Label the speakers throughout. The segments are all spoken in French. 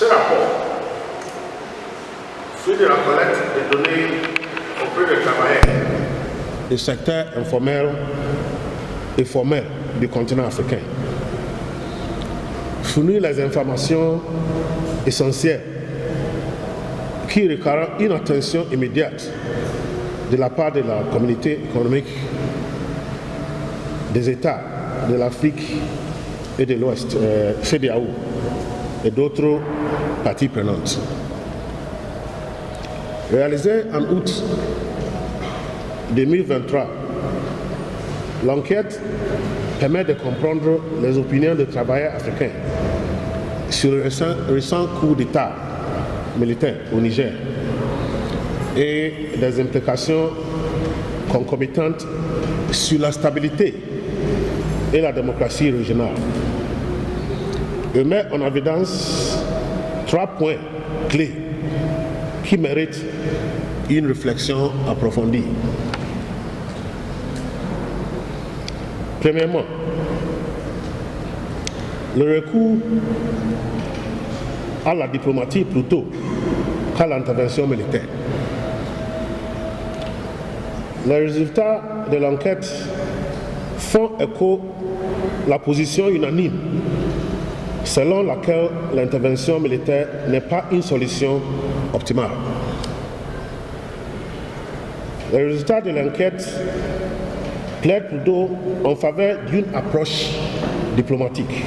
Speaker 1: Ce rapport fait de la collecte des données auprès des travailleurs du secteur informel et formel du continent africain. Fournit les informations essentielles qui requièrent une attention immédiate de la part de la communauté économique des États de l'Afrique et de l'Ouest, CEDEAO, et d'autres parties prenantes. Réalisée en août 2023, l'enquête permet de comprendre les opinions des travailleurs africains sur le récent coup d'État militaire au Niger et des implications concomitantes sur la stabilité et la démocratie régionale. Elle met en évidence 3 points clés qui méritent une réflexion approfondie. Premièrement, le recours à la diplomatie plutôt qu'à l'intervention militaire. Les résultats de l'enquête font écho à la position unanime selon laquelle l'intervention militaire n'est pas une solution optimale. Les résultats de l'enquête plaident plutôt en faveur d'une approche diplomatique.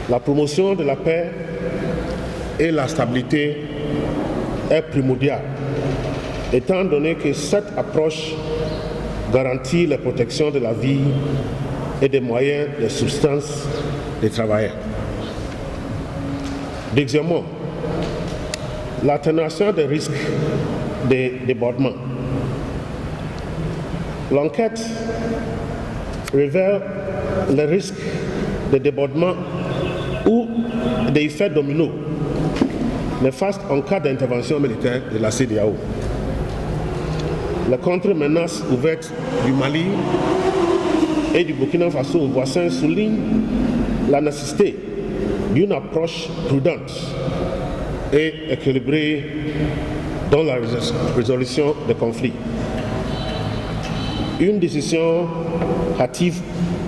Speaker 1: La promotion de la paix et la stabilité est primordiale, étant donné que cette approche garantit la protection de la vie et des moyens de subsistance des travailleurs. Deuxièmement, l'atténuation des risques de débordement. L'enquête révèle les risques de débordement ou des effets dominos néfastes en cas d'intervention militaire de la CEDEAO. Les contre-menaces ouvertes du Mali et du Burkina Faso aux voisins soulignent la nécessité d'une approche prudente et équilibrée dans la résolution des conflits. Une décision hâtive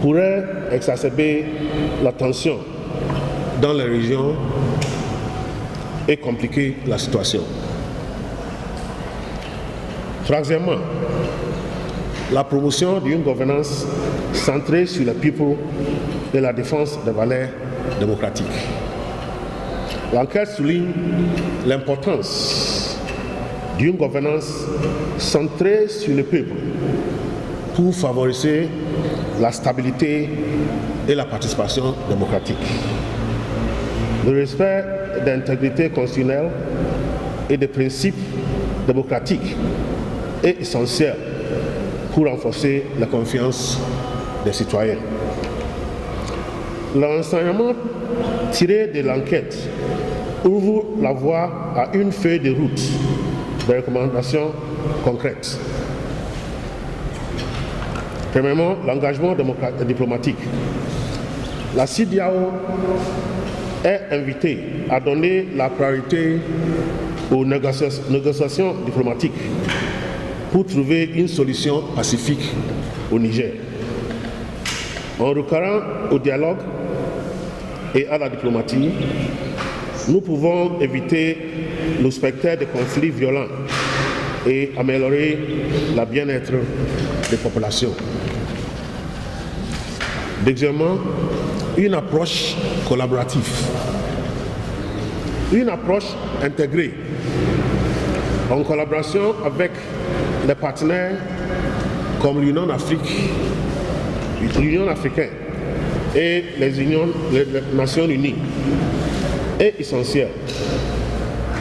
Speaker 1: pourrait exacerber la tension dans les régions et compliquer la situation. Troisièmement, la promotion d'une gouvernance centrée sur le people et la défense des valeurs démocratiques. L'enquête souligne l'importance d'une gouvernance centrée sur le peuple pour favoriser la stabilité et la participation démocratique. Le respect de l'intégrité constitutionnelle et des principes démocratiques est essentiel pour renforcer la confiance des citoyens. L'enseignement tiré de l'enquête ouvre la voie à une feuille de route de recommandations concrètes. Premièrement, l'engagement diplomatique. La CEDEAO est invitée à donner la priorité aux négociations diplomatiques pour trouver une solution pacifique au Niger. En recourant au dialogue et à la diplomatie, nous pouvons éviter le spectre de conflits violents et améliorer le bien-être des populations. Deuxièmement, une approche collaborative, une approche intégrée en collaboration avec les partenaires comme l'Union africaine et les Nations unies est essentielle.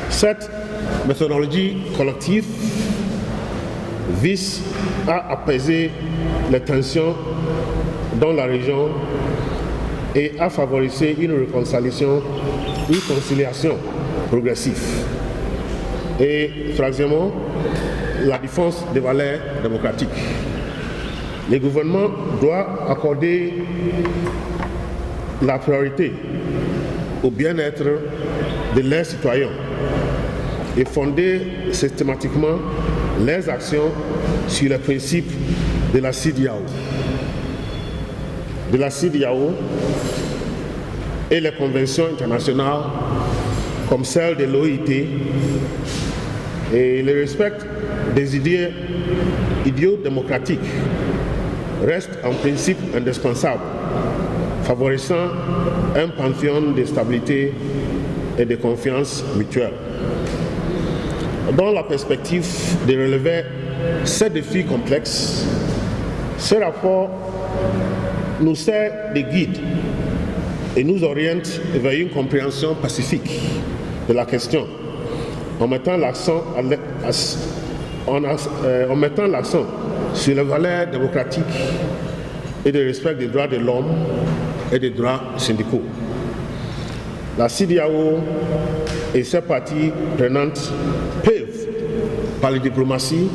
Speaker 1: Cette méthodologie collective vise à apaiser les tensions dans la région et à favoriser une réconciliation progressive. Et troisièmement, la défense des valeurs démocratiques. Le gouvernement doit accorder la priorité au bien-être de leurs citoyens et fonder systématiquement leurs actions sur les principes de la CEDEAO. Et les conventions internationales comme celle de l'OIT et le respect des idéaux démocratiques reste un principe indispensable, favorisant un panthéon de stabilité et de confiance mutuelle. Dans la perspective de relever ces défis complexes, ce rapport nous sert de guide et nous oriente vers une compréhension pacifique de la question, en mettant l'accent sur les valeurs démocratiques et le respect des droits de l'homme et des droits syndicaux. La CEDEAO et ses parties prenantes peuvent, par la diplomatie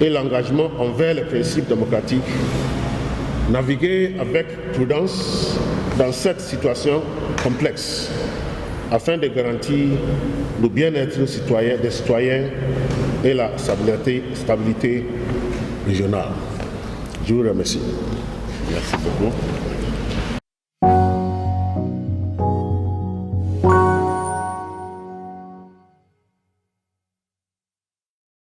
Speaker 1: et l'engagement envers les principes démocratiques, naviguer avec prudence dans cette situation complexe afin de garantir le bien-être des citoyens et la stabilité régionale. Je vous remercie.
Speaker 2: Merci beaucoup.